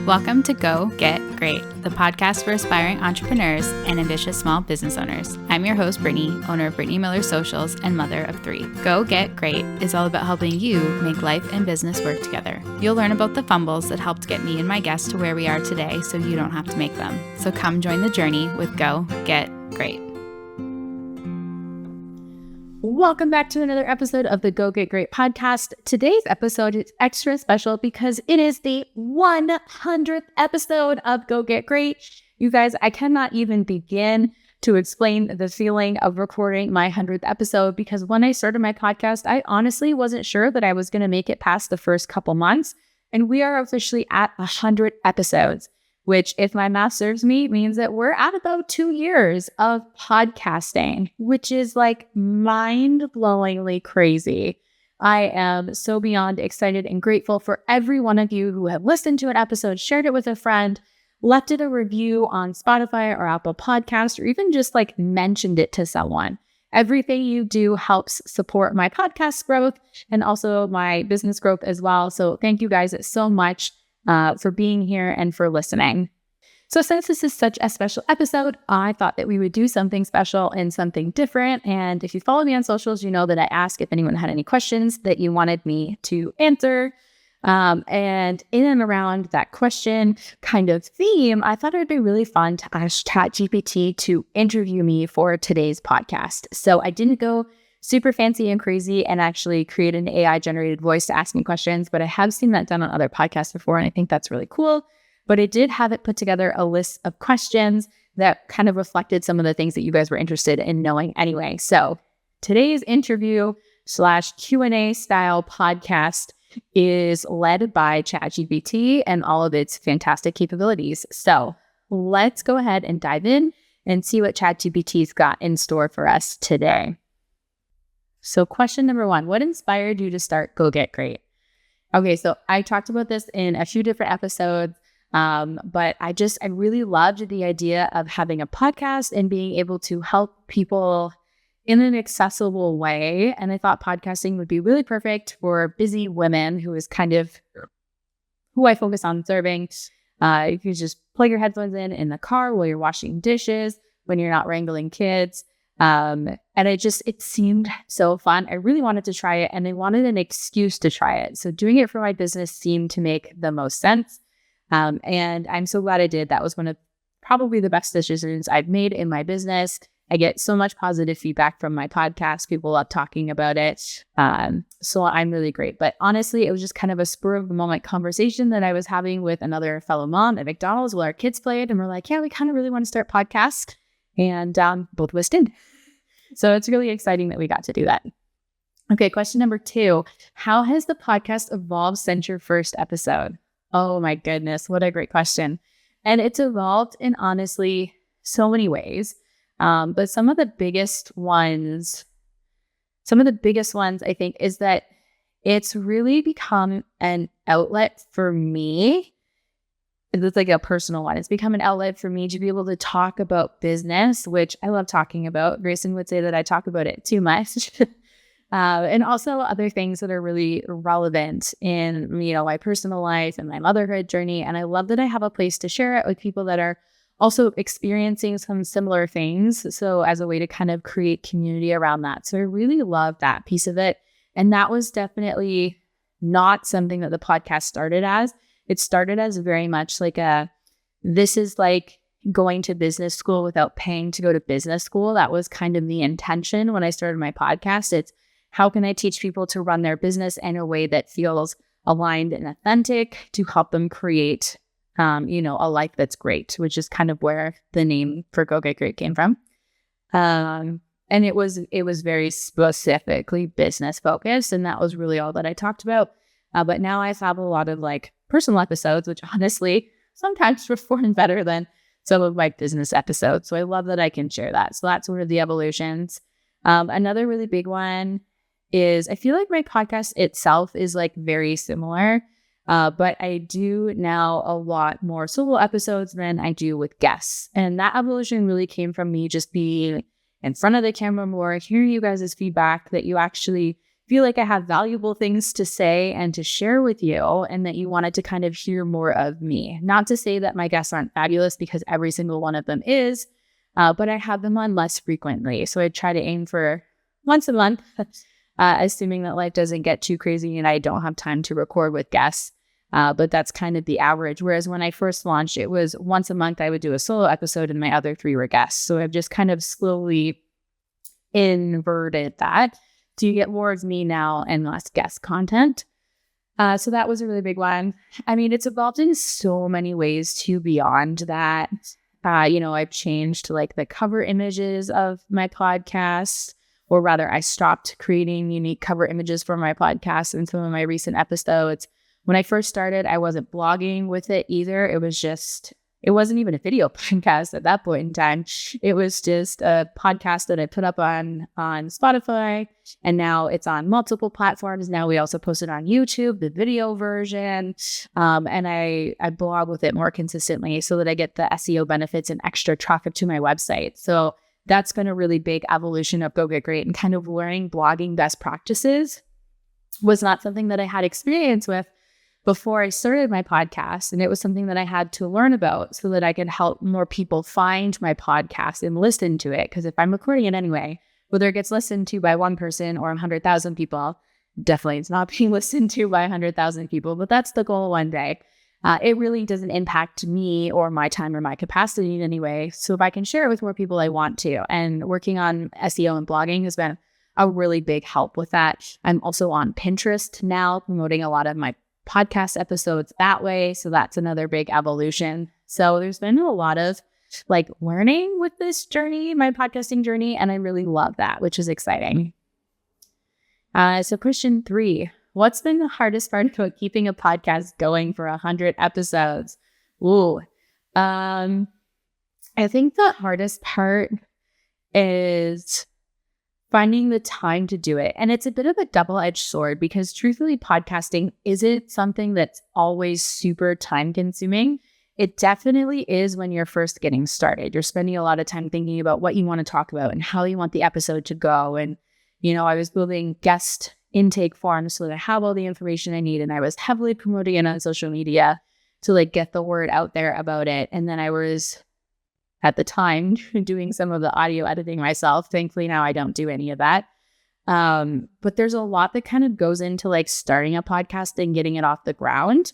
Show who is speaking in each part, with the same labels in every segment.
Speaker 1: Welcome to Go Get Great, the podcast for aspiring entrepreneurs and ambitious small business owners. I'm your host, Brittany, owner of Brittany Miller Socials and mother of 3. Go Get Great is all about helping you make life and business work together. You'll learn about the fumbles that helped get me and my guests to where we are today so you don't have to make them. So come join the journey with Go Get Great. Welcome back to another episode of the Go Get Great podcast. Today's episode is extra special because it is the 100th episode of Go Get Great. You guys, I cannot even begin to explain the feeling of recording my 100th episode because when I started my podcast, I honestly wasn't sure that I was going to make it past the first couple months. And we are officially at 100 episodes, which, if my math serves me, means that we're at about 2 years of podcasting, which is like mind-blowingly crazy. I am so beyond excited and grateful for every one of you who have listened to an episode, shared it with a friend, left it a review on Spotify or Apple Podcasts, or even just like mentioned it to someone. Everything you do helps support my podcast growth and also my business growth as well. So thank you guys so much for being here and for listening. So since this is such a special episode, I thought that we would do something special and something different. And if you follow me on socials, you know that I asked if anyone had any questions that you wanted me to answer. And in and around that question kind of theme, I thought it would be really fun to ask ChatGPT to interview me for today's podcast. So I didn't go super fancy and crazy and actually create an AI generated voice to ask me questions, but I have seen that done on other podcasts before, and I think that's really cool. But it did have it put together a list of questions that kind of reflected some of the things that you guys were interested in knowing anyway. So today's interview / Q&A style podcast is led by ChatGPT and all of its fantastic capabilities. So let's go ahead and dive in and see what ChatGPT's got in store for us today. So question number 1, what inspired you to start Go Get Great? Okay, so I talked about this in a few different episodes, but I really loved the idea of having a podcast and being able to help people in an accessible way. And I thought podcasting would be really perfect for busy women who is kind of who I focus on serving. You can just plug your headphones in the car while you're washing dishes, when you're not wrangling kids. And it seemed so fun. I really wanted to try it and I wanted an excuse to try it. So doing it for my business seemed to make the most sense. And I'm so glad I did. That was one of probably the best decisions I've made in my business. I get so much positive feedback from my podcast. People love talking about it. So I'm really great. But honestly, it was just kind of a spur of the moment conversation that I was having with another fellow mom at McDonald's while our kids played. And we're like, yeah, we kind of really want to start podcasts. And both of us did. So it's really exciting that we got to do that. Okay, question number 2. How has the podcast evolved since your first episode? Oh my goodness, what a great question. And it's evolved in honestly so many ways. But some of the biggest ones, I think, is that it's really become an outlet for me. It's like a personal one. It's become an outlet for me to be able to talk about business, which I love talking about. Grayson would say that I talk about it too much. And also other things that are really relevant in, my personal life and my motherhood journey. And I love that I have a place to share it with people that are also experiencing some similar things. So as a way to kind of create community around that. So I really love that piece of it. And that was definitely not something that the podcast started as. It started as very much like this is like going to business school without paying to go to business school. That was kind of the intention when I started my podcast. It's how can I teach people to run their business in a way that feels aligned and authentic to help them create, a life that's great, which is kind of where the name for Go Get Great came from. And it was very specifically business focused. And that was really all that I talked about. But now I have a lot of personal episodes, which honestly sometimes perform better than some of my business episodes. So I love that I can share that. So that's one of the evolutions. Another really big one is I feel like my podcast itself is very similar, but I do now a lot more solo episodes than I do with guests. And that evolution really came from me just being in front of the camera more, hearing you guys' feedback that you actually feel like I have valuable things to say and to share with you, and that you wanted to kind of hear more of me. Not to say that my guests aren't fabulous, because every single one of them is, but I have them on less frequently. So I try to aim for once a month, assuming that life doesn't get too crazy and I don't have time to record with guests. But that's kind of the average. Whereas when I first launched, it was once a month I would do a solo episode and my other 3 were guests. So I've just kind of slowly inverted that. So you get more of me now and less guest content. So that was a really big one. I mean, it's evolved in so many ways too beyond that. I've changed like the cover images of my podcast, or rather I stopped creating unique cover images for my podcast in some of my recent episodes. When I first started, I wasn't blogging with it either. It wasn't even a video podcast at that point in time. It was just a podcast that I put up on Spotify, and now it's on multiple platforms. Now we also post it on YouTube, the video version, and I blog with it more consistently so that I get the SEO benefits and extra traffic to my website. So that's been a really big evolution of Go Get Great, and kind of learning blogging best practices was not something that I had experience with before I started my podcast. And it was something that I had to learn about so that I could help more people find my podcast and listen to it. Because if I'm recording it anyway, whether it gets listened to by one person or 100,000 people, definitely it's not being listened to by 100,000 people, but that's the goal one day. It really doesn't impact me or my time or my capacity in any way. So if I can share it with more people, I want to. And working on SEO and blogging has been a really big help with that. I'm also on Pinterest now, promoting a lot of my podcast episodes that way. So that's another big evolution. So there's been a lot of like learning with this journey, my podcasting journey, and I really love that, which is exciting. So question 3, what's been the hardest part about keeping a podcast going for 100 episodes? I think the hardest part is finding the time to do it. And it's a bit of a double-edged sword, because truthfully, podcasting isn't something that's always super time consuming. It definitely is when you're first getting started. You're spending a lot of time thinking about what you want to talk about and how you want the episode to go. And, I was building guest intake forms so that I have all the information I need. And I was heavily promoting it on social media to like get the word out there about it. And then I was at the time doing some of the audio editing myself. Thankfully, now I don't do any of that. But there's a lot that kind of goes into like starting a podcast and getting it off the ground.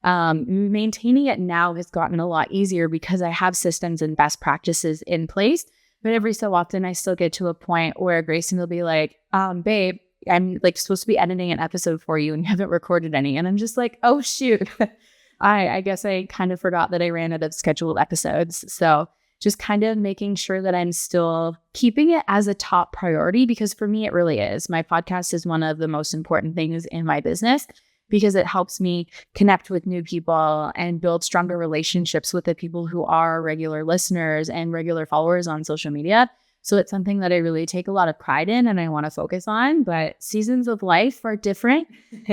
Speaker 1: Maintaining it now has gotten a lot easier because I have systems and best practices in place. But every so often I still get to a point where Grayson will be like, babe, I'm like supposed to be editing an episode for you and you haven't recorded any. And I'm just like, oh, shoot. I guess I kind of forgot that I ran out of scheduled episodes. So just kind of making sure that I'm still keeping it as a top priority, because for me, it really is. My podcast is one of the most important things in my business because it helps me connect with new people and build stronger relationships with the people who are regular listeners and regular followers on social media. So it's something that I really take a lot of pride in and I want to focus on. But seasons of life are different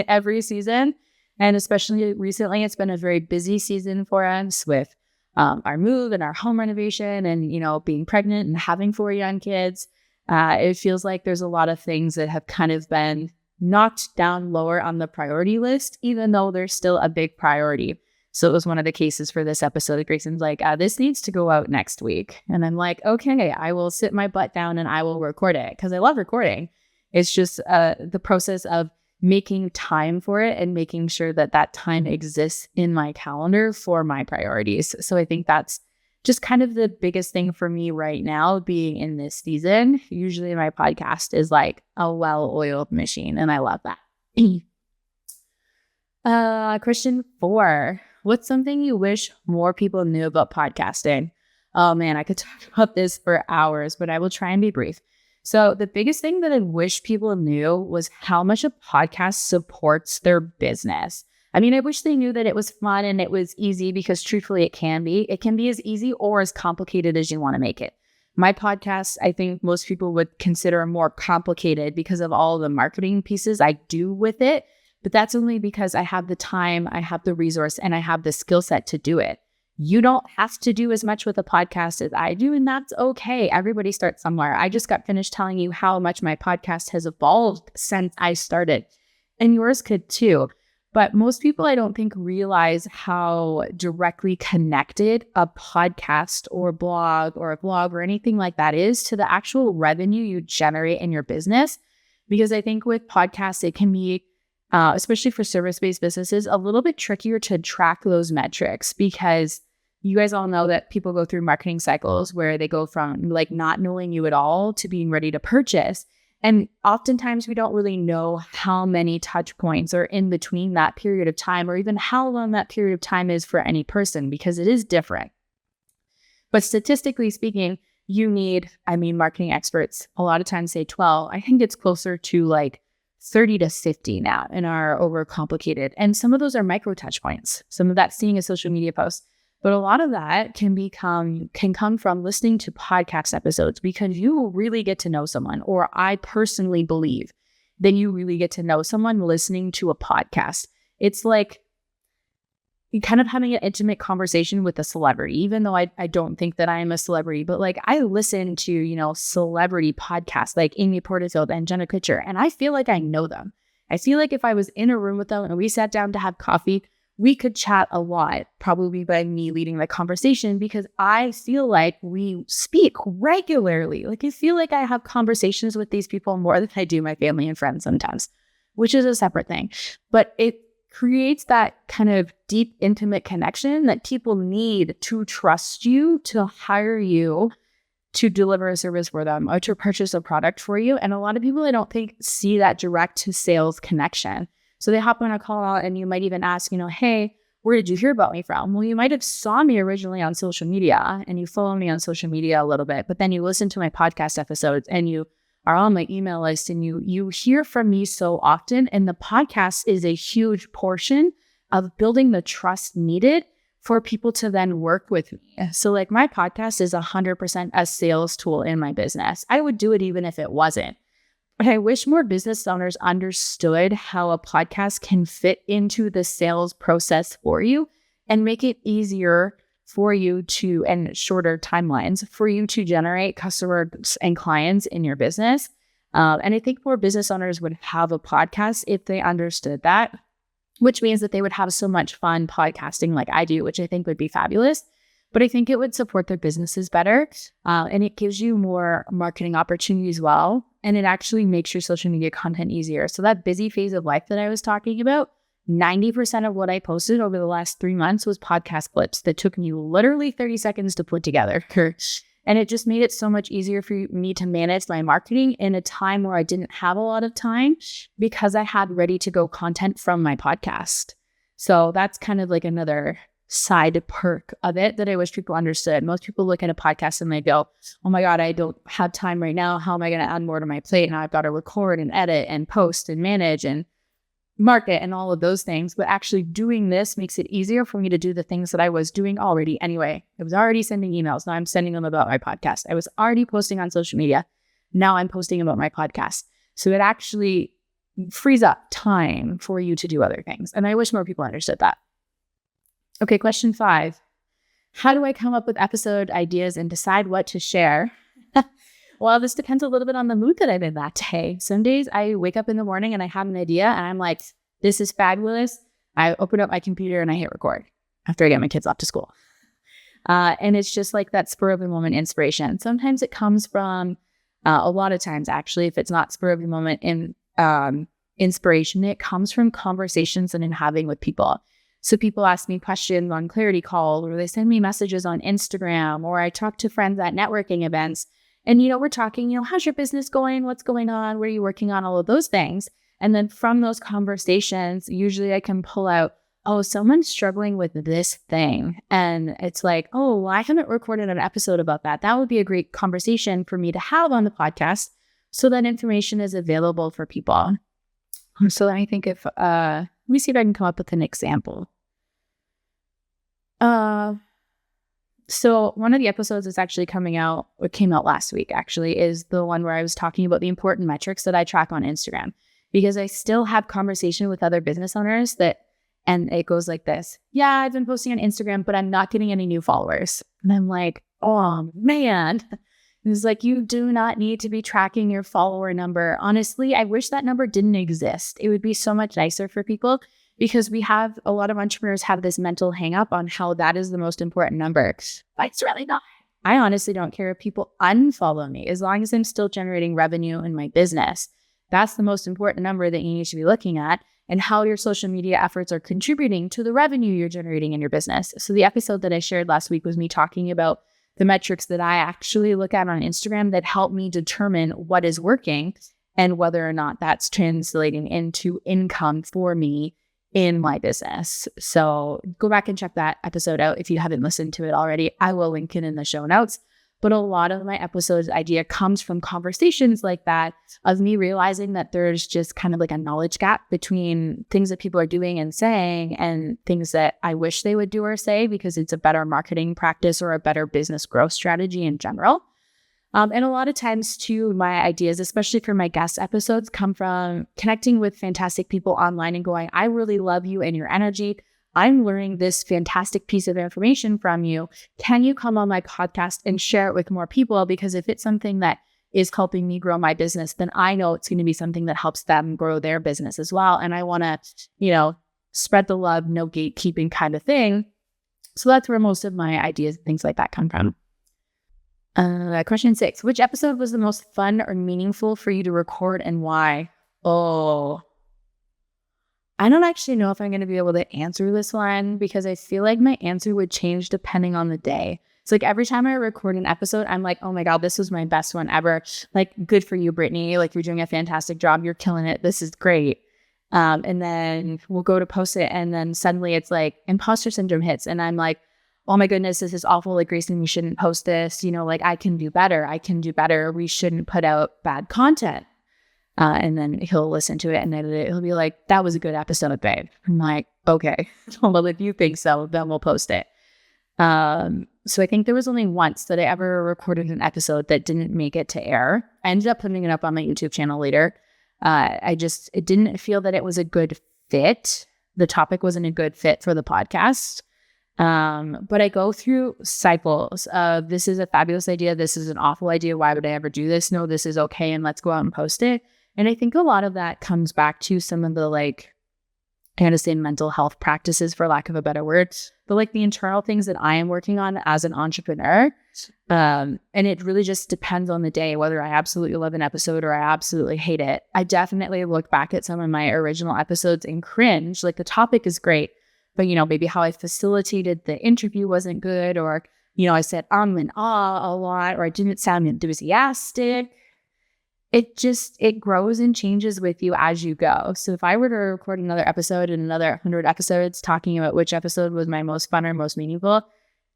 Speaker 1: every season. And especially recently, it's been a very busy season for us with our move and our home renovation and, being pregnant and having 4 young kids. It feels like there's a lot of things that have kind of been knocked down lower on the priority list, even though they're still a big priority. So it was one of the cases for this episode. Grayson's like, this needs to go out next week. And I'm like, okay, I will sit my butt down and I will record it because I love recording. It's just the process of making time for it and making sure that that time exists in my calendar for my priorities. So I think that's just kind of the biggest thing for me right now, being in this season. Usually my podcast is like a well-oiled machine, and I love that. Question 4, what's something you wish more people knew about podcasting? Oh man, I could talk about this for hours, but I will try and be brief. So the biggest thing that I wish people knew was how much a podcast supports their business. I mean, I wish they knew that it was fun and it was easy, because truthfully, it can be. It can be as easy or as complicated as you want to make it. My podcast, I think most people would consider more complicated because of all the marketing pieces I do with it. But that's only because I have the time, I have the resource, and I have the skill set to do it. You don't have to do as much with a podcast as I do, and that's okay. Everybody starts somewhere. I just got finished telling you how much my podcast has evolved since I started, and yours could too. But most people, I don't think, realize how directly connected a podcast or blog or a vlog or anything like that is to the actual revenue you generate in your business. Because I think with podcasts, it can be, especially for service-based businesses, a little bit trickier to track those metrics, because you guys all know that people go through marketing cycles where they go from like not knowing you at all to being ready to purchase. And oftentimes we don't really know how many touch points are in between that period of time, or even how long that period of time is for any person, because it is different. But statistically speaking, you need, marketing experts a lot of times say 12. I think it's closer to like 30 to 50 now in our overcomplicated. And some of those are micro touch points. Some of that's seeing a social media post. But a lot of that can come from listening to podcast episodes, because you will really get to know someone, or I personally believe that you really get to know someone listening to a podcast. It's like kind of having an intimate conversation with a celebrity, even though I don't think that I am a celebrity, but like I listen to, celebrity podcasts like Amy Porterfield and Jenna Kutcher, and I feel like I know them. I feel like if I was in a room with them and we sat down to have coffee, we could chat a lot, probably by me leading the conversation, because I feel like we speak regularly. Like I feel like I have conversations with these people more than I do my family and friends sometimes, which is a separate thing. But it creates that kind of deep, intimate connection that people need to trust you, to hire you, to deliver a service for them, or to purchase a product for you. And a lot of people, I don't think, see that direct to sales connection. So they hop on a call and you might even ask, hey, where did you hear about me from? Well, you might have saw me originally on social media and you follow me on social media a little bit, but then you listen to my podcast episodes and you are on my email list and you hear from me so often. And the podcast is a huge portion of building the trust needed for people to then work with me. So like my podcast is 100% a sales tool in my business. I would do it even if it wasn't. But I wish more business owners understood how a podcast can fit into the sales process for you and make it easier for you to, and shorter timelines for you to generate customers and clients in your business. And I think more business owners would have a podcast if they understood that, which means that they would have so much fun podcasting like I do, which I think would be fabulous. But I think it would support their businesses better. And it gives you more marketing opportunities as well. And it actually makes your social media content easier. So that busy phase of life that I was talking about, 90% of what I posted over the last 3 months was podcast clips that took me literally 30 seconds to put together. And it just made it so much easier for me to manage my marketing in a time where I didn't have a lot of time, because I had ready to go content from my podcast. So that's kind of like another side perk of it that I wish people understood. Most people look at a podcast and they go, oh my God, I don't have time right now. How am I going to add more to my plate? Now I've got to record and edit and post and manage and market and all of those things. But actually doing this makes it easier for me to do the things that I was doing already anyway. I was already sending emails. Now I'm sending them about my podcast. I was already posting on social media. Now I'm posting about my podcast. So it actually frees up time for you to do other things. And I wish more people understood that. Okay, question 5. How do I come up with episode ideas and decide what to share? Well, this depends a little bit on the mood that I'm in that day. Some days I wake up in the morning and I have an idea and I'm like, this is fabulous. I open up my computer and I hit record after I get my kids off to school. And it's just like that spur of the moment inspiration. Sometimes it comes from, a lot of times actually, if it's not spur of the moment inspiration, it comes from conversations that I'm having with people. So people ask me questions on Clarity Call, or they send me messages on Instagram, or I talk to friends at networking events. And, we're talking, how's your business going? What's going on? What are you working on? All of those things. And then from those conversations, usually I can pull out, oh, someone's struggling with this thing. And it's like, oh, well, I haven't recorded an episode about that. That would be a great conversation for me to have on the podcast, so that information is available for people. So let me think if, let me see if I can come up with an example. So one of the episodes that's actually came out last week, actually, is the one where I was talking about the important metrics that I track on Instagram, because I still have conversation with other business owners that And it goes like this. Yeah, I've been posting on Instagram, but I'm not getting any new followers. And I'm like, oh man. It's like, you do not need to be tracking your follower number. Honestly, I wish that number didn't exist. It would be so much nicer for people, because a lot of entrepreneurs have this mental hang up on how that is the most important number. But it's really not. I honestly don't care if people unfollow me, as long as I'm still generating revenue in my business. That's the most important number that you need to be looking at, and how your social media efforts are contributing to the revenue you're generating in your business. So the episode that I shared last week was me talking about the metrics that I actually look at on Instagram that help me determine what is working and whether or not that's translating into income for me in my business. So go back and check that episode out if you haven't listened to it already. I will link it in the show notes. But a lot of my episodes idea comes from conversations like that, of me realizing that there's just kind of like a knowledge gap between things that people are doing and saying and things that I wish they would do or say, because it's a better marketing practice or a better business growth strategy in general. And a lot of times too, my ideas, especially for my guest episodes, come from connecting with fantastic people online and going, I really love you and your energy. I'm learning this fantastic piece of information from you. Can you come on my podcast and share it with more people? Because if it's something that is helping me grow my business, then I know it's going to be something that helps them grow their business as well. And I want to, spread the love, no gatekeeping kind of thing. So that's where most of my ideas and things like that come from. Question 6, which episode was the most fun or meaningful for you to record, and why? Oh, I don't actually know if I'm going to be able to answer this one, because I feel like my answer would change depending on the day. It's like every time I record an episode, I'm like, oh my God, this was my best one ever. Like, good for you, Brittany. Like, you're doing a fantastic job. You're killing it. This is great. And then we'll go to post it, and then suddenly it's like imposter syndrome hits, and I'm like, oh my goodness, this is awful. Like, Grayson, we shouldn't post this. Like, I can do better. We shouldn't put out bad content. And then he'll listen to it and edit it. He'll be like, that was a good episode, babe. I'm like, okay, well, if you think so, then we'll post it. So I think there was only once that I ever recorded an episode that didn't make it to air. I ended up putting it up on my YouTube channel later. It didn't feel that it was a good fit. The topic wasn't a good fit for the podcast. But I go through cycles of, this is a fabulous idea. This is an awful idea. Why would I ever do this? No, this is okay. And let's go out and post it. And I think a lot of that comes back to some of the I kind of say mental health practices, for lack of a better word, but the internal things that I am working on as an entrepreneur. And it really just depends on the day, whether I absolutely love an episode or I absolutely hate it. I definitely look back at some of my original episodes and cringe. The topic is great, but maybe how I facilitated the interview wasn't good, or, I said and ah a lot, or I didn't sound enthusiastic. It grows and changes with you as you go. So if I were to record another episode and another 100 episodes talking about which episode was my most fun or most meaningful,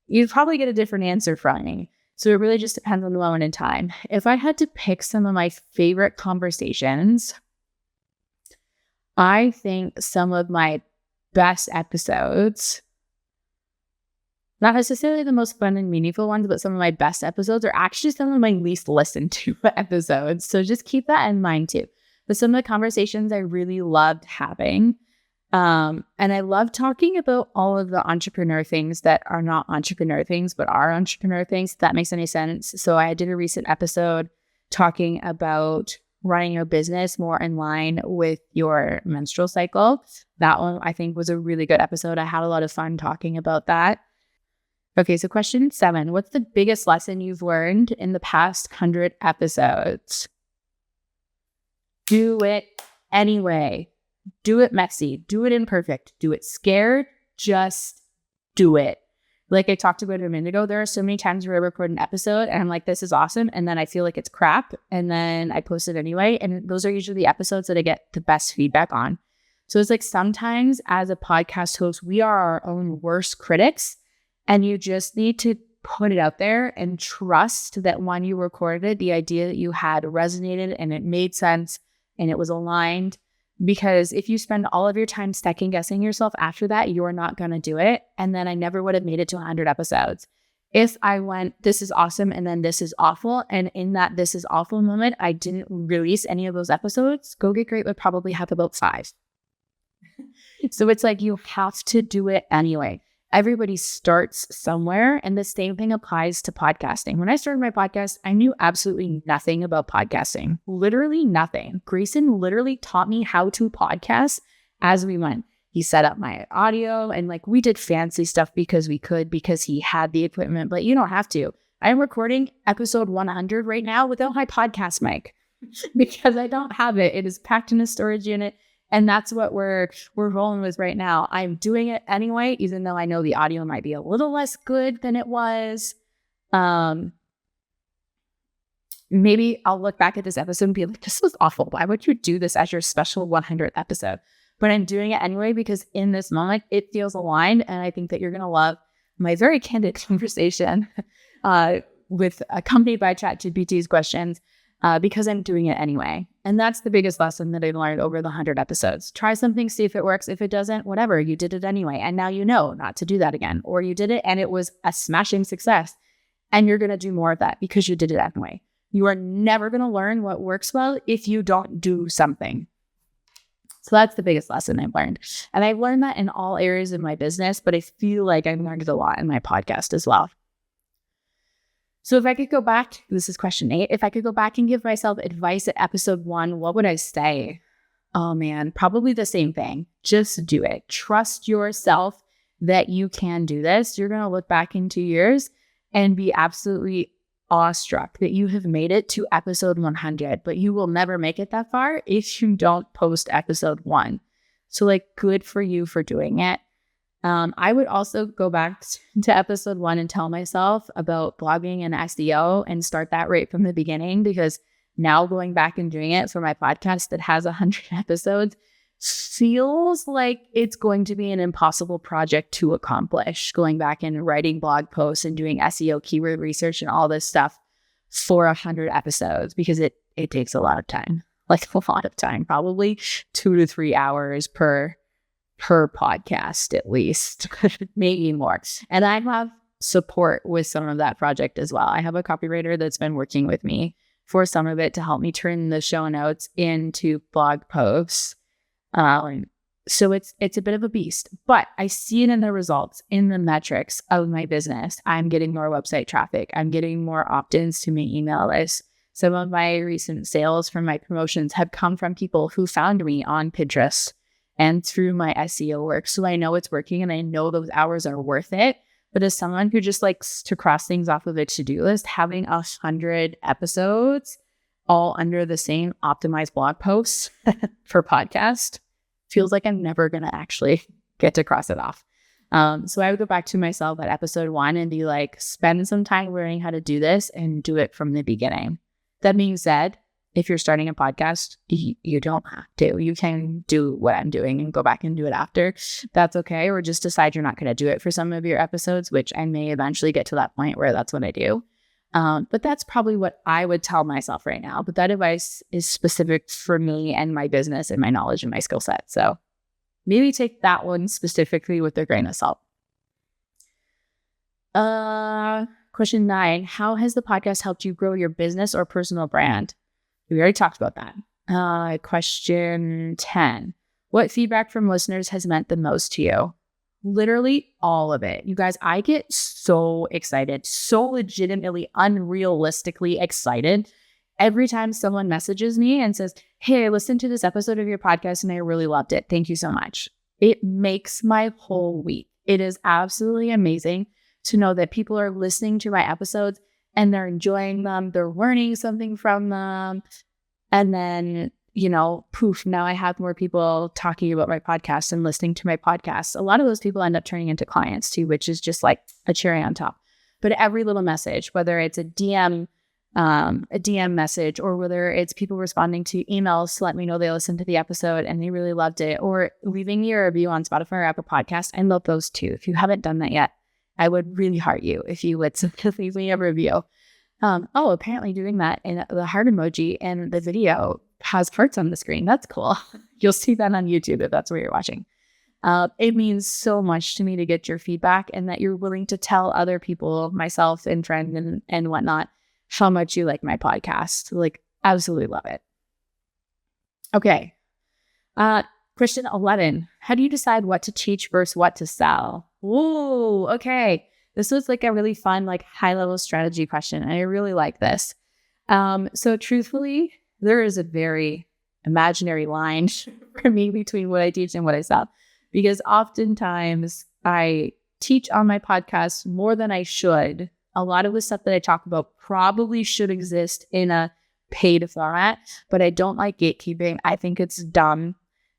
Speaker 1: you'd probably get a different answer from me. So it really just depends on the moment in time. If I had to pick some of my favorite conversations, I think some of my best episodes, not necessarily the most fun and meaningful ones, but some of my best episodes are actually some of my least listened to episodes. So just keep that in mind too. But some of the conversations I really loved having. And I love talking about all of the entrepreneur things that are not entrepreneur things, but are entrepreneur things, if that makes any sense. So I did a recent episode talking about running your business more in line with your menstrual cycle. That one I think was a really good episode. I had a lot of fun talking about that. Okay, so question 7, what's the biggest lesson you've learned in the past 100 episodes? Do it anyway. Do it messy. Do it imperfect. Do it scared. Just do it. Like I talked about a minute ago, there are so many times where I record an episode and I'm like, this is awesome. And then I feel like it's crap. And then I post it anyway. And those are usually the episodes that I get the best feedback on. So it's sometimes as a podcast host, we are our own worst critics. And you just need to put it out there and trust that when you recorded it, the idea that you had resonated and it made sense and it was aligned. Because if you spend all of your time second guessing yourself after that, you're not going to do it. And then I never would have made it to 100 episodes. If I went, this is awesome, and then this is awful, and in that this is awful moment, I didn't release any of those episodes, Go Get Great would probably have about 5. So it's like you have to do it anyway. Everybody starts somewhere, and the same thing applies to podcasting. When I started my podcast, I knew absolutely nothing about podcasting, literally nothing. Grayson literally taught me how to podcast as we went. He set up my audio, and like we did fancy stuff because we could, because he had the equipment, but you don't have to. I'm recording episode 100 right now without my podcast mic because I don't have it. It is packed in a storage unit. And that's what we're rolling with right now. I'm doing it anyway, even though I know the audio might be a little less good than it was. Maybe I'll look back at this episode and be like, this was awful. Why would you do this as your special 100th episode? But I'm doing it anyway because in this moment, it feels aligned. And I think that you're going to love my very candid conversation accompanied by ChatGPT's questions. Because I'm doing it anyway. And that's the biggest lesson that I learned over the 100 episodes. Try something, see if it works. If it doesn't, whatever, you did it anyway. And now you know not to do that again. Or you did it and it was a smashing success. And you're going to do more of that because you did it anyway. You are never going to learn what works well if you don't do something. So that's the biggest lesson I've learned. And I've learned that in all areas of my business, but I feel like I've learned it a lot in my podcast as well. So if I could go back, this is question 8. If I could go back and give myself advice at episode 1, what would I say? Oh man, probably the same thing. Just do it. Trust yourself that you can do this. You're going to look back in 2 years and be absolutely awestruck that you have made it to episode 100, but you will never make it that far if you don't post episode 1. So like, good for you for doing it. I would also go back to episode 1 and tell myself about blogging and SEO and start that right from the beginning, because now going back and doing it for my podcast that has 100 episodes feels like it's going to be an impossible project to accomplish. Going back and writing blog posts and doing SEO keyword research and all this stuff for 100 episodes, because it takes a lot of time, like a lot of time, probably 2 to 3 hours per podcast at least, maybe more. And I have support with some of that project as well. I have a copywriter that's been working with me for some of it to help me turn the show notes into blog posts. So it's a bit of a beast, but I see it in the results, in the metrics of my business. I'm getting more website traffic. I'm getting more opt-ins to my email list. Some of my recent sales from my promotions have come from people who found me on Pinterest and through my SEO work. So I know it's working and I know those hours are worth it. But as someone who just likes to cross things off of a to-do list, having 100 episodes all under the same optimized blog posts for podcast feels like I'm never going to actually get to cross it off. So I would go back to myself at episode 1 and be like, spend some time learning how to do this and do it from the beginning. That being said, if you're starting a podcast, you don't have to. You can do what I'm doing and go back and do it after. That's okay. Or just decide you're not going to do it for some of your episodes, which I may eventually get to that point where that's what I do. But that's probably what I would tell myself right now. But that advice is specific for me and my business and my knowledge and my skill set. So maybe take that one specifically with a grain of salt. Question 9, how has the podcast helped you grow your business or personal brand? We already talked about that. Question 10, what feedback from listeners has meant the most to you? Literally all of it. You guys, I get so excited, so legitimately, unrealistically excited every time someone messages me and says, hey, I listened to this episode of your podcast and I really loved it. Thank you so much. It makes my whole week. It is absolutely amazing to know that people are listening to my episodes and they're enjoying them. They're learning something from them. And then, poof, now I have more people talking about my podcast and listening to my podcast. A lot of those people end up turning into clients too, which is just like a cherry on top. But every little message, whether it's a DM message, or whether it's people responding to emails to let me know they listened to the episode and they really loved it, or leaving me a review on Spotify or Apple Podcast, I love those too. If you haven't done that yet, I would really heart you if you would leave me a review. Apparently doing that, and the heart emoji and the video has hearts on the screen. That's cool. You'll see that on YouTube if that's where you're watching. It means so much to me to get your feedback and that you're willing to tell other people, myself and friends and whatnot, how much you like my podcast. Like, absolutely love it. Okay. Question 11, how do you decide what to teach versus what to sell? Ooh, okay. This was like a really fun, like high level strategy question. And I really like this. So truthfully, there is a very imaginary line for me between what I teach and what I sell, because oftentimes I teach on my podcast more than I should. A lot of the stuff that I talk about probably should exist in a paid format, but I don't like gatekeeping. I think it's dumb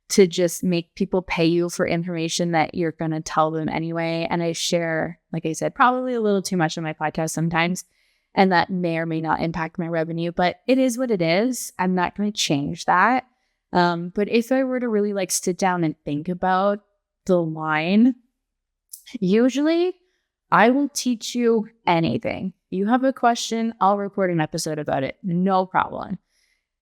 Speaker 1: to just make people pay you for information that you're going to tell them anyway. And I share, like I said, probably a little too much on my podcast sometimes, and that may or may not impact my revenue, but it is what it is. I'm not going to change that. But if I were to really like sit down and think about the line, usually I will teach you anything. You have a question, I'll record an episode about it. No problem.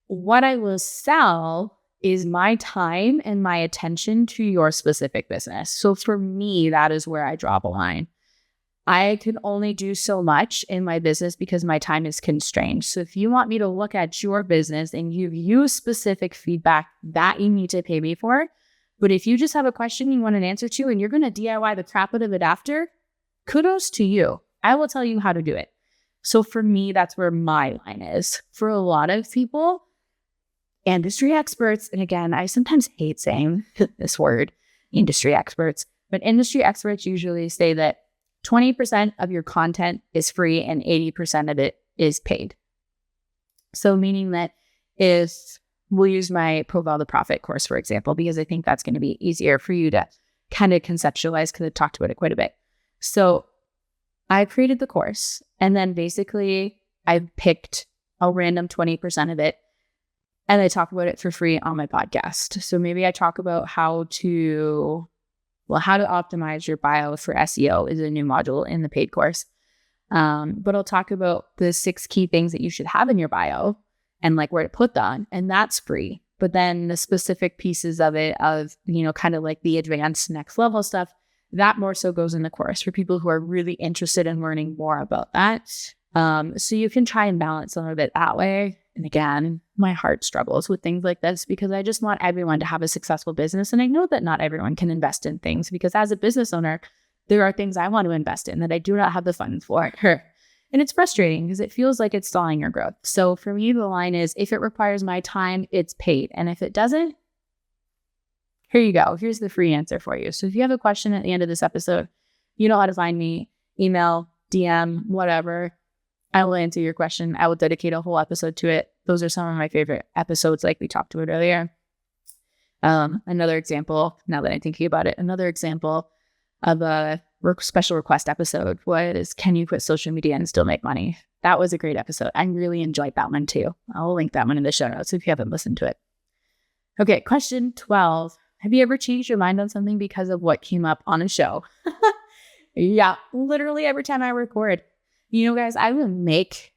Speaker 1: What I will sell is my time and my attention to your specific business. So for me, that is where I draw the line. I can only do so much in my business because my time is constrained. So if you want me to look at your business and give you specific feedback, that you need to pay me for. But if you just have a question you want an answer to and you're going to DIY the crap out of it after, kudos to you. I will tell you how to do it. So for me, that's where my line is. For a lot of people, industry experts, and again, I sometimes hate saying this word, industry experts, but industry experts usually say that 20% of your content is free and 80% of it is paid. So meaning that if we'll use my Profile to Profit course, for example, because I think that's going to be easier for you to kind of conceptualize because I've talked about it quite a bit. So I created the course, and then basically I've picked a random 20% of it, and I talk about it for free on my podcast. So maybe I talk about how to optimize your bio for SEO is a new module in the paid course. But I'll talk about the 6 key things that you should have in your bio and like where to put them. And that's free. But then the specific pieces of it kind of like the advanced next level stuff, that more so goes in the course for people who are really interested in learning more about that. So you can try and balance some of it that way. And again, my heart struggles with things like this because I just want everyone to have a successful business. And I know that not everyone can invest in things because as a business owner, there are things I want to invest in that I do not have the funds for. And it's frustrating because it feels like it's stalling your growth. So for me, the line is, if it requires my time, it's paid. And if it doesn't, here you go. Here's the free answer for you. So if you have a question at the end of this episode, you know how to find me, email, DM, whatever. I will answer your question. I will dedicate a whole episode to it. Those are some of my favorite episodes, like we talked about earlier. Another example, now that I'm thinking about it, another example of a special request episode was, can you quit social media and still make money? That was a great episode. I really enjoyed that one too. I'll link that one in the show notes if you haven't listened to it. Okay, question 12. Have you ever changed your mind on something because of what came up on a show? Yeah, literally every time I record. You know, guys, I will make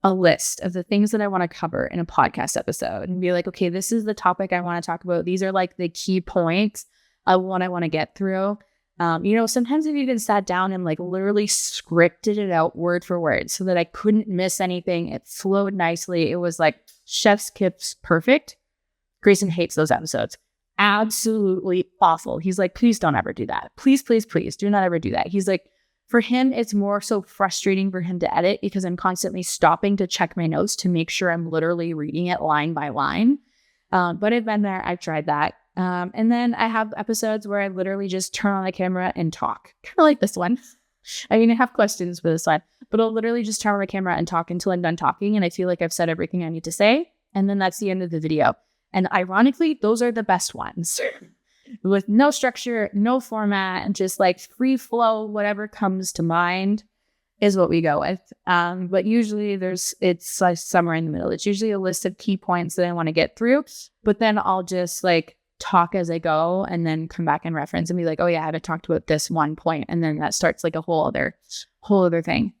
Speaker 1: a list of the things that I want to cover in a podcast episode and be like, okay, this is the topic I want to talk about. These are like the key points of what I want to get through. Sometimes I've even sat down and like literally scripted it out word for word so that I couldn't miss anything. It flowed nicely. It was like chef's kiss perfect. Grayson hates those episodes. Absolutely awful. He's like, please don't ever do that. Please, please, please do not ever do that. He's like, for him, it's more so frustrating for him to edit because I'm constantly stopping to check my notes to make sure I'm literally reading it line by line. But I've been there. I've tried that. And then I have episodes where I literally just turn on the camera and talk, kind of like this one. I have questions for this one, but I'll literally just turn on the camera and talk until I'm done talking. And I feel like I've said everything I need to say. And then that's the end of the video. And ironically, those are the best ones. With no structure, no format, and just like free flow, whatever comes to mind is what we go with. But usually it's like somewhere in the middle. It's usually a list of key points that I want to get through, but then I'll just like talk as I go and then come back and reference and be like, oh yeah, I haven't talked about this one point. And then that starts like a whole other thing.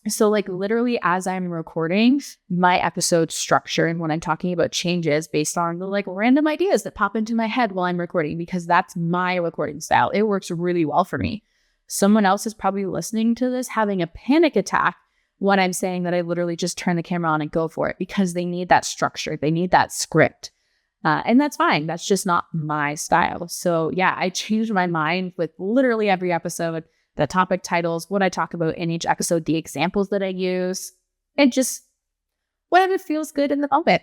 Speaker 1: So like literally as I'm recording, my episode structure and when I'm talking about changes based on the like random ideas that pop into my head while I'm recording, because that's my recording style. It works really well for me. Someone else is probably listening to this having a panic attack when I'm saying that I literally just turn the camera on and go for it because they need that structure. They need that script. And that's fine. That's just not my style. So yeah, I changed my mind with literally every episode, the topic titles, what I talk about in each episode, the examples that I use, and just whatever feels good in the moment.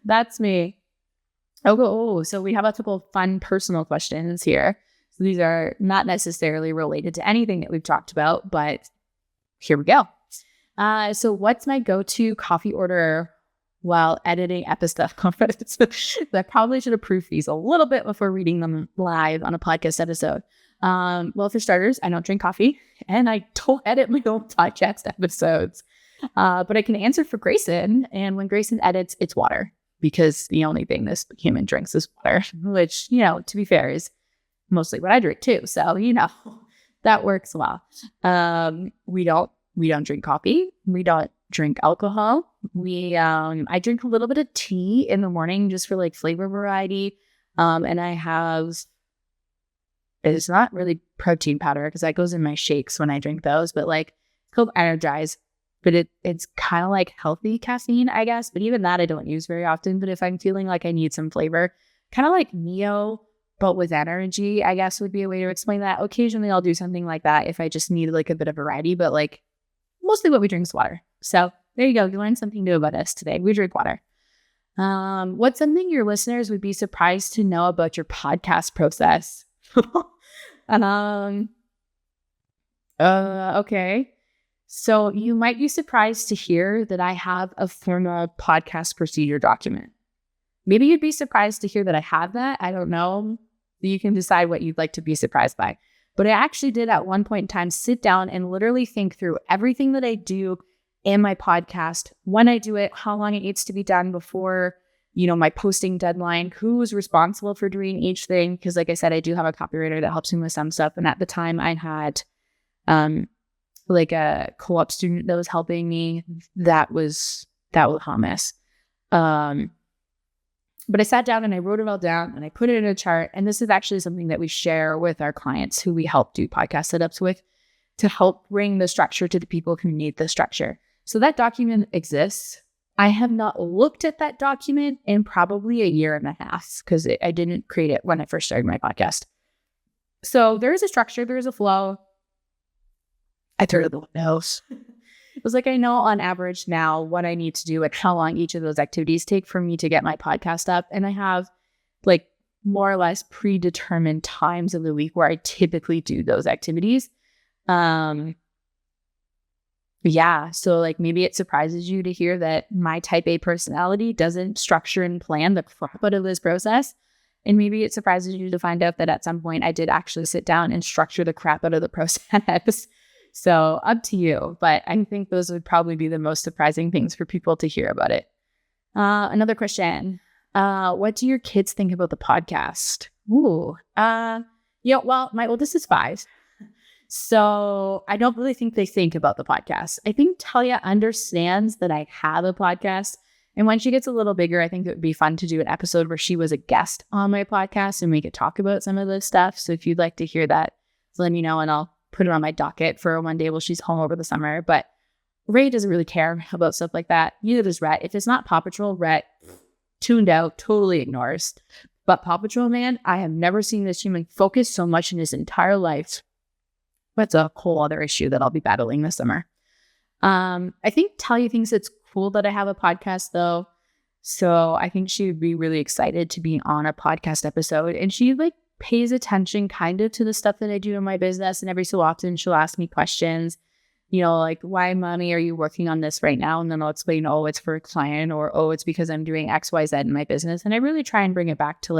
Speaker 1: That's me. So we have a couple of fun personal questions here. So these are not necessarily related to anything that we've talked about, but here we go. So what's my go-to coffee order while editing episodes? I probably should have proofed these a little bit before reading them live on a podcast episode. Well, for starters, I don't drink coffee and I don't edit my own podcast episodes. But I can answer for Grayson. And when Grayson edits, it's water, because the only thing this human drinks is water, which, to be fair, is mostly what I drink too. So, that works well. We don't drink coffee. We don't drink alcohol. I drink a little bit of tea in the morning just for like flavor variety. And I have, it's not really protein powder because that goes in my shakes when I drink those, but like it's called Energize, but it's kind of like healthy caffeine, I guess. But even that I don't use very often. But if I'm feeling like I need some flavor, kind of like Neo, but with energy, I guess would be a way to explain that. Occasionally I'll do something like that if I just need like a bit of variety, but like mostly what we drink is water. So there you go. You learned something new about us today. We drink water. What's something your listeners would be surprised to know about your podcast process? Okay. So you might be surprised to hear that I have a formal podcast procedure document. Maybe you'd be surprised to hear that I have that. I don't know. You can decide what you'd like to be surprised by. But I actually did at one point in time sit down and literally think through everything that I do in my podcast, when I do it, how long it needs to be done before, my posting deadline, who's responsible for doing each thing. Because like I said, I do have a copywriter that helps me with some stuff. And at the time I had like a co-op student that was helping me. That was hummus. But I sat down and I wrote it all down and I put it in a chart. And this is actually something that we share with our clients who we help do podcast setups with, to help bring the structure to the people who need the structure. So that document exists. I have not looked at that document in probably a year and a half because I didn't create it when I first started my podcast. So there is a structure, there is a flow. I threw it the windows. It was like, I know on average now what I need to do and how long each of those activities take for me to get my podcast up. And I have like more or less predetermined times of the week where I typically do those activities. Yeah. So like maybe it surprises you to hear that my type A personality doesn't structure and plan the crap out of this process. And maybe it surprises you to find out that at some point I did actually sit down and structure the crap out of the process. So up to you, but I think those would probably be the most surprising things for people to hear about it. Another question. What do your kids think about the podcast? Well, my oldest is 5. So I don't really think they think about the podcast. I think Talia understands that I have a podcast. And when she gets a little bigger, I think it would be fun to do an episode where she was a guest on my podcast and we could talk about some of this stuff. So if you'd like to hear that, let me know and I'll put it on my docket for one day while she's home over the summer. But Ray doesn't really care about stuff like that. Neither does Rhett. If it's not Paw Patrol, Rhett tuned out, totally ignores. But Paw Patrol, man, I have never seen this human focus so much in his entire life. That's a whole other issue that I'll be battling this summer. I think Talia thinks it's cool that I have a podcast though. So I think she would be really excited to be on a podcast episode. And she pays attention kind of to the stuff that I do in my business. And every so often she'll ask me questions, like, why, mommy, are you working on this right now? And then I'll explain, oh, it's for a client, or, oh, it's because I'm doing X, Y, Z in my business. And I really try and bring it back to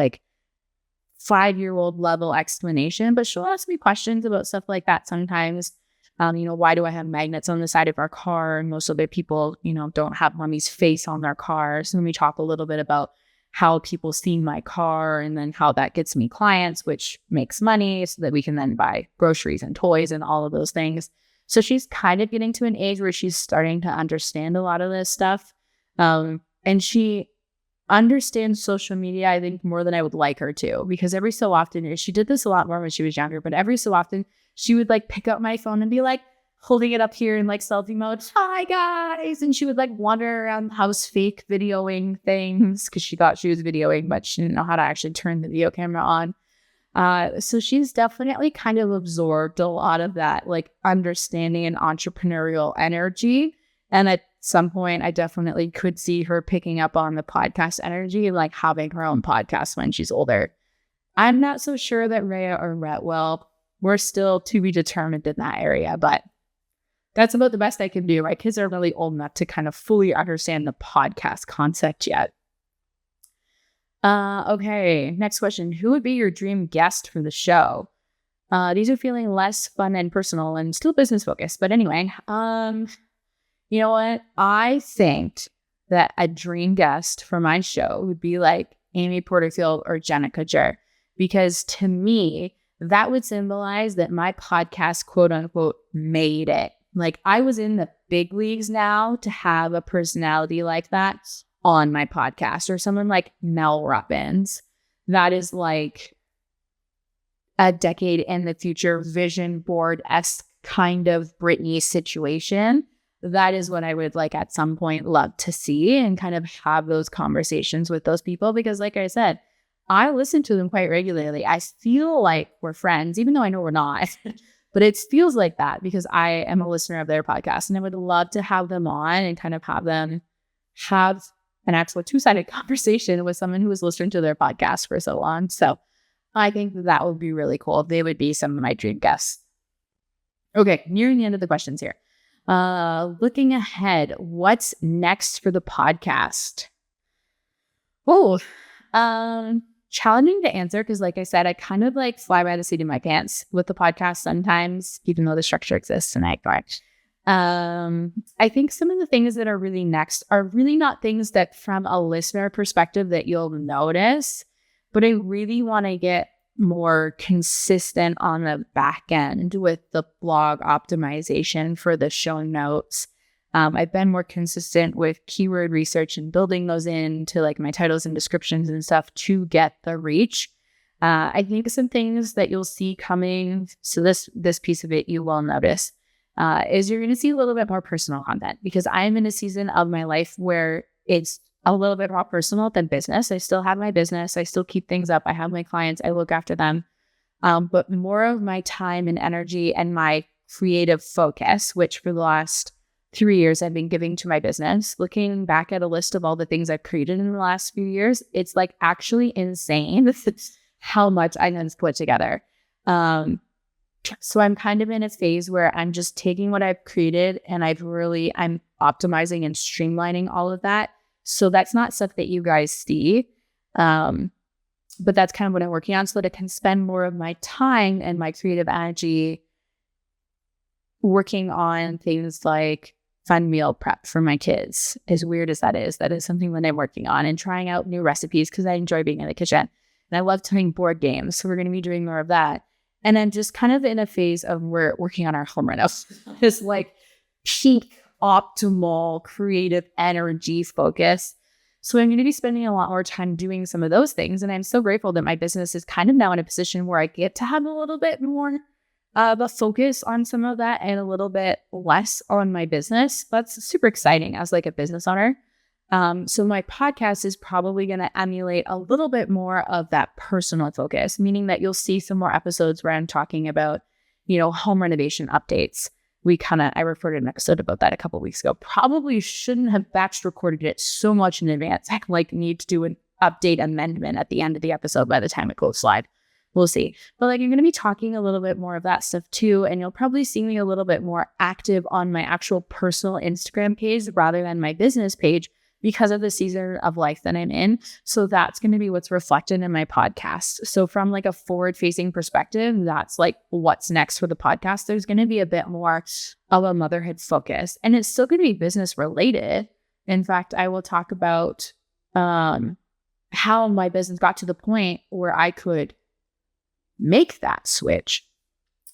Speaker 1: 5-year-old level explanation, but she'll ask me questions about stuff like that sometimes. Why do I have magnets on the side of our car? And most other people, don't have mommy's face on their car. So then we talk a little bit about how people see my car and then how that gets me clients, which makes money so that we can then buy groceries and toys and all of those things. So she's kind of getting to an age where she's starting to understand a lot of this stuff. And she understands social media, I think, more than I would like her to, because every so often, she did this a lot more when she was younger, but every so often she would pick up my phone and be like, holding it up here in like selfie mode. Hi guys. And she would like wander around the house fake videoing things because she thought she was videoing, but she didn't know how to actually turn the video camera on. So she's definitely kind of absorbed a lot of that like understanding and entrepreneurial energy. And at some point, I definitely could see her picking up on the podcast energy, like having her own podcast when she's older. I'm not so sure that Rhea or Rhett will. We're still to be determined in that area, but that's about the best I can do. My kids are really old enough to kind of fully understand the podcast concept yet. Okay, next question. Who would be your dream guest for the show? These are feeling less fun and personal and still business focused. But anyway, you know what? I think that a dream guest for my show would be like Amy Porterfield or Jenica Jer, because to me, that would symbolize that my podcast, quote unquote, made it. Like I was in the big leagues now to have a personality like that on my podcast, or someone like Mel Robbins. That is like a decade in the future vision board-esque kind of Britney situation. That is what I would like at some point love to see and kind of have those conversations with those people. Because like I said, I listen to them quite regularly. I feel like we're friends, even though I know we're not. But it feels like that because I am a listener of their podcast. And I would love to have them on and kind of have them have an actual two-sided conversation with someone who was listening to their podcast for so long. So I think that would be really cool. They would be some of my dream guests. Okay, nearing the end of the questions here. Looking ahead, what's next for the podcast? Challenging to answer because like I said, I kind of like fly by the seat of my pants with the podcast sometimes, even though the structure exists and I ignore it. I think some of the things that are really next are really not things that from a listener perspective that you'll notice, but I really want to get more consistent on the back end with the blog optimization for the show notes. I've been more consistent with keyword research and building those into like my titles and descriptions and stuff to get the reach. I think some things that you'll see coming, so this piece of it you will notice, is you're going to see a little bit more personal content because I'm in a season of my life where it's a little bit more personal than business. I still have my business. I still keep things up. I have my clients. I look after them. But more of my time and energy and my creative focus, which for the last 3 years I've been giving to my business. Looking back at a list of all the things I've created in the last few years, it's like actually insane how much I can put together. So I'm kind of in a phase where I'm just taking what I've created and I'm optimizing and streamlining all of that. So that's not stuff that you guys see. But that's kind of what I'm working on so that I can spend more of my time and my creative energy working on things like fun meal prep for my kids. As weird as that is something that I'm working on, and trying out new recipes because I enjoy being in the kitchen. And I love playing board games. So we're going to be doing more of that. And I'm just kind of in a phase of we're working on our home rentals. This like peak optimal creative energy focus. So I'm going to be spending a lot more time doing some of those things. And I'm so grateful that my business is kind of now in a position where I get to have a little bit more of a focus on some of that and a little bit less on my business. That's super exciting as like a business owner. So my podcast is probably going to emulate a little bit more of that personal focus, meaning that you'll see some more episodes where I'm talking about, home renovation updates. I recorded an episode about that a couple of weeks ago. Probably shouldn't have batch recorded it so much in advance. I need to do an update amendment at the end of the episode by the time it goes live. We'll see. But I'm going to be talking a little bit more of that stuff too. And you'll probably see me a little bit more active on my actual personal Instagram page rather than my business page because of the season of life that I'm in. So that's going to be what's reflected in my podcast. So from a forward-facing perspective, that's what's next for the podcast. There's going to be a bit more of a motherhood focus, and it's still going to be business related. In fact, I will talk about how my business got to the point where I could make that switch,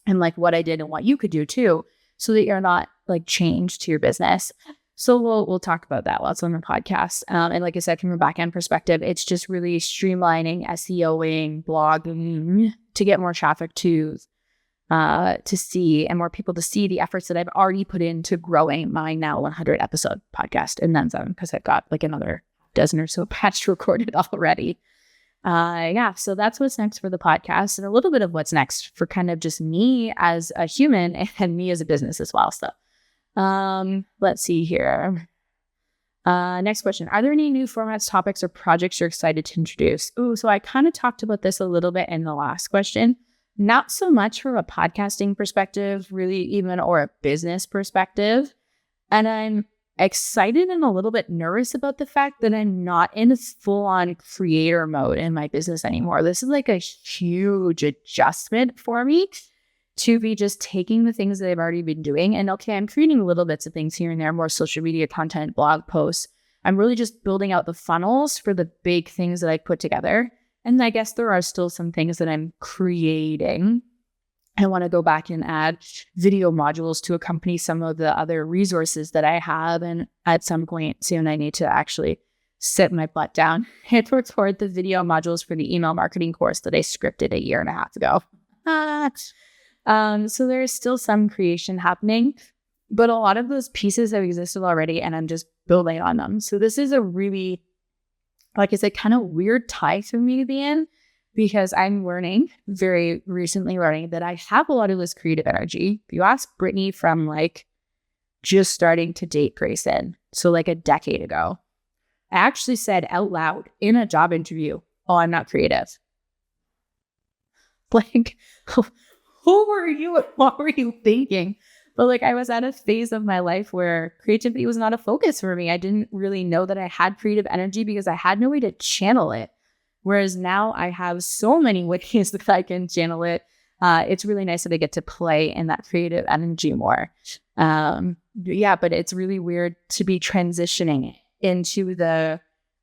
Speaker 1: and what I did and what you could do too, so that you're not chained to your business. So we'll talk about that lots on the podcast. And like I said, from a back-end perspective, it's just really streamlining, SEOing, blogging to get more traffic to to see, and more people to see the efforts that I've already put into growing my now 100 episode podcast, and then some, because I've got like another dozen or so batch recorded already. So that's what's next for the podcast, and a little bit of what's next for kind of just me as a human and me as a business as well. So let's see here. Next question. Are there any new formats, topics, or projects you're excited to introduce? So I kind of talked about this a little bit in the last question. Not so much from a podcasting perspective, really, even, or a business perspective. And I'm excited and a little bit nervous about the fact that I'm not in full-on creator mode in my business anymore. This is like a huge adjustment for me to be just taking the things that I've already been doing. And okay, I'm creating little bits of things here and there, more social media content, blog posts. I'm really just building out the funnels for the big things that I put together. And I guess there are still some things that I'm creating. I want to go back and add video modules to accompany some of the other resources that I have. And at some point soon, I need to actually sit my butt down and record the video modules for the email marketing course that I scripted 1.5 years ago. So there's still some creation happening, but a lot of those pieces have existed already, and I'm just building on them. So this is a really, like I said, kind of weird time for me to be in, because I'm very recently learning that I have a lot of this creative energy. If you ask Brittany from like just starting to date Grayson, so like a decade ago, I actually said out loud in a job interview, "Oh, I'm not creative." Like, who were you? What were you thinking? But like, I was at a phase of my life where creativity was not a focus for me. I didn't really know that I had creative energy because I had no way to channel it. Whereas now I have so many ways that I can channel it. It's really nice that I get to play in that creative energy more. But it's really weird to be transitioning into the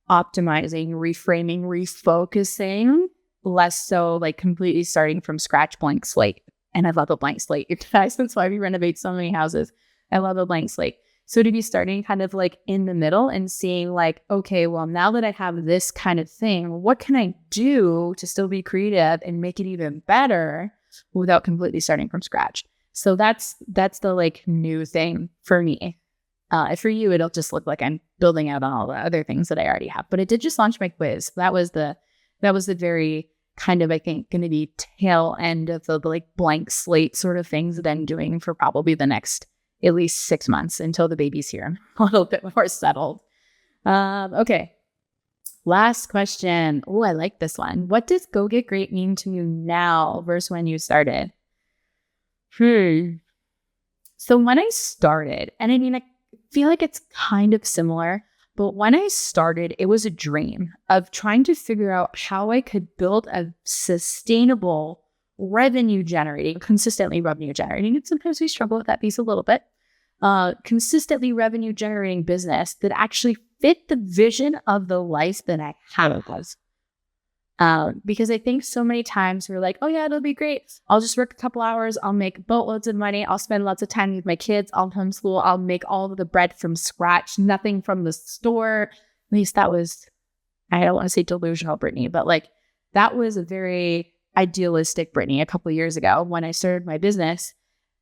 Speaker 1: optimizing, reframing, refocusing, less so like completely starting from scratch, blank slate. And I love a blank slate. That's why we renovate so many houses. I love a blank slate. So to be starting kind of like in the middle and seeing like, okay, well, now that I have this kind of thing, what can I do to still be creative and make it even better without completely starting from scratch? So that's the like new thing for me. For you, it'll just look like I'm building out on all the other things that I already have. But it did just launch my quiz. That was the very kind of, I think, going to be tail end of the like blank slate sort of things that I'm doing for probably the next at least 6 months until the baby's here, a little bit more settled. Okay. Last question. Oh, I like this one. What does Go Get Great mean to you now versus when you started? So when I started, and I mean, I feel like it's kind of similar, but when I started, it was a dream of trying to figure out how I could build a sustainable consistently revenue generating. And sometimes we struggle with that piece a little bit. Consistently revenue generating business that actually fit the vision of the life that I had it was. Because I think so many times we're like, oh yeah, it'll be great. I'll just work a couple hours. I'll make boatloads of money. I'll spend lots of time with my kids. I'll homeschool. I'll make all of the bread from scratch, nothing from the store. At least that was, I don't want to say delusional Brittany, but like that was a very idealistic Brittany a couple of years ago when I started my business.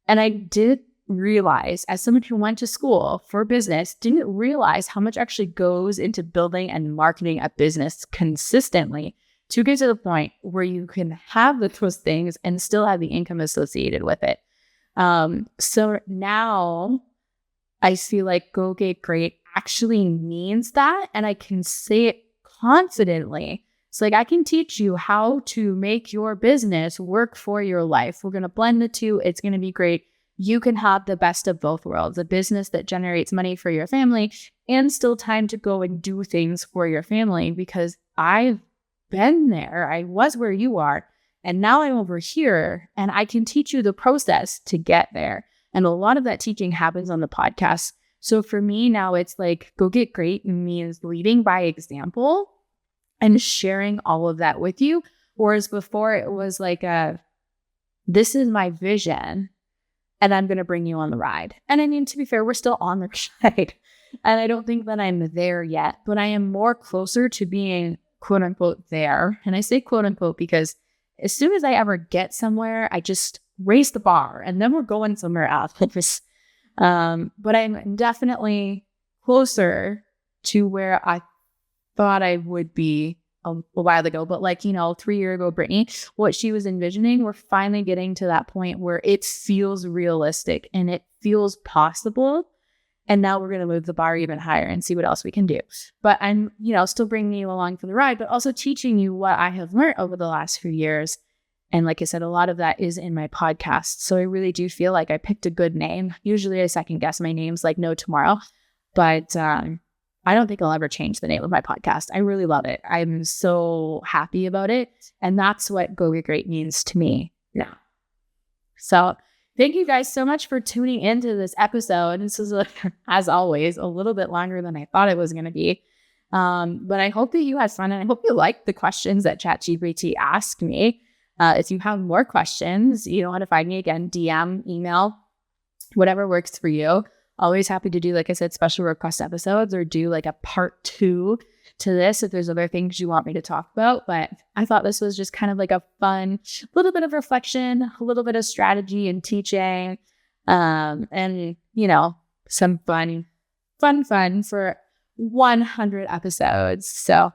Speaker 1: And I did realize, as someone who went to school for business, didn't realize how much actually goes into building and marketing a business consistently to get to the point where you can have those things and still have the income associated with it. So now I feel like Go Get Great actually means that, and I can say it confidently. It's like I can teach you how to make your business work for your life. We're going to blend the two. It's going to be great. You can have the best of both worlds, a business that generates money for your family and still time to go and do things for your family, because I've been there. I was where you are, and now I'm over here, and I can teach you the process to get there. And a lot of that teaching happens on the podcast. So for me now, it's like Go Get Great means leading by example and sharing all of that with you. Whereas before it was like this is my vision, and I'm going to bring you on the ride. And I mean, to be fair, we're still on the ride. And I don't think that I'm there yet, but I am more closer to being quote unquote there. And I say quote unquote because as soon as I ever get somewhere, I just raise the bar and then we're going somewhere else. But I'm definitely closer to where I thought I would be a while ago. But 3 years ago, Brittany, what she was envisioning, we're finally getting to that point where it feels realistic and it feels possible. And now we're going to move the bar even higher and see what else we can do. But I'm, still bringing you along for the ride, but also teaching you what I have learned over the last few years. And like I said, a lot of that is in my podcast. So I really do feel like I picked a good name. Usually I second guess my names like no tomorrow, but I don't think I'll ever change the name of my podcast. I really love it. I'm so happy about it. And that's what Go Get Great means to me now. So thank you guys so much for tuning into this episode. This is, as always, a little bit longer than I thought it was going to be. But I hope that you had fun and I hope you liked the questions that ChatGPT asked me. If you have more questions, you know how to find me again, DM, email, whatever works for you. Always happy to do, like I said, special request episodes or do like a part 2 to this if there's other things you want me to talk about. But I thought this was just kind of like a fun little bit of reflection, a little bit of strategy and teaching, and, some fun for 100 episodes. So,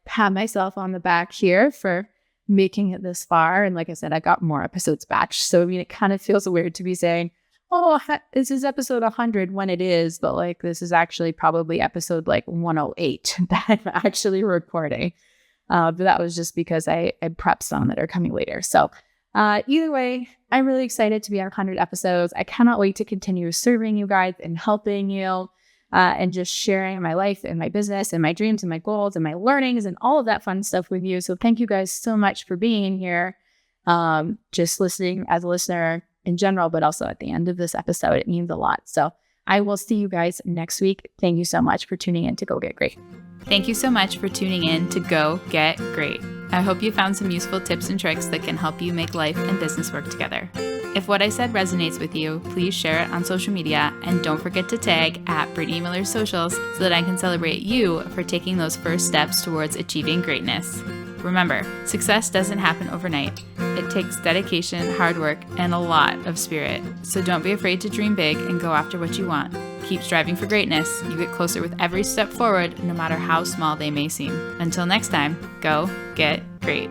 Speaker 1: pat myself on the back here for making it this far. And like I said, I got more episodes batched. So, it kind of feels weird to be saying, oh, this is episode 100 when it is, but this is actually probably episode 108 that I'm actually recording. But that was just because I prepped some that are coming later. So either way, I'm really excited to be on 100 episodes. I cannot wait to continue serving you guys and helping you and just sharing my life and my business and my dreams and my goals and my learnings and all of that fun stuff with you. So thank you guys so much for being here, just listening as a listener in general, but also at the end of this episode. It means a lot. So I will see you guys next week. Thank you so much for tuning in to Go Get Great.
Speaker 2: Thank you so much for tuning in to Go Get Great. I hope you found some useful tips and tricks that can help you make life and business work together. If what I said resonates with you, please share it on social media and don't forget to tag at Brittany Miller Socials so that I can celebrate you for taking those first steps towards achieving greatness. Remember, success doesn't happen overnight. It takes dedication, hard work, and a lot of spirit. So don't be afraid to dream big and go after what you want. Keep striving for greatness. You get closer with every step forward, no matter how small they may seem. Until next time, go get great.